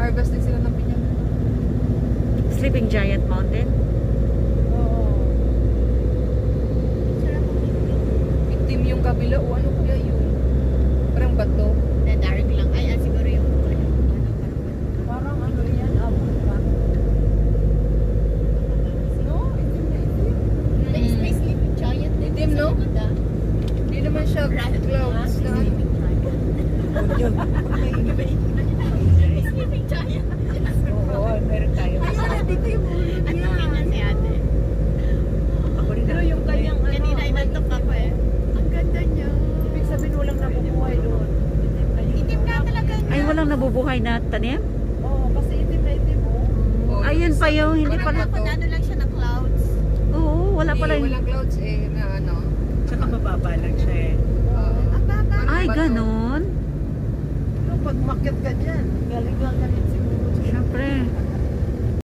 Nag-harvest din sila ng piña. Sleeping Giant Mountain. Oo. Itim yung kabila. O ano kaya yun? Parang bato. Na dark lang. Ay, siguro yung Parang ano yan, abot pa. No? Itim na itim. May sleeping giant din Itim, no? sa likod, ah. Hindi naman siya clouds na ano. May sleeping giant. Oo, meron tayo. Ayun, dito yung ulo niya. Ano nga si ate? Pero yung kanyang ano, Kanina inantok ako eh. Ang ganda niya. ibig sabihin walang nabubuhay doon. Itim na talaga niya. Ay, walang nabubuhay na tanim? Oo, kasi itim na itim mo. Ayun pa yung hindi Parang pala. ako na ano lang siya na clouds. Oo, wala pala. Walang clouds na ano. Tsaka mababa lang siya eh. Oo. Ang baba. Ay, ganon. Pero pag makit ka dyan, galing lang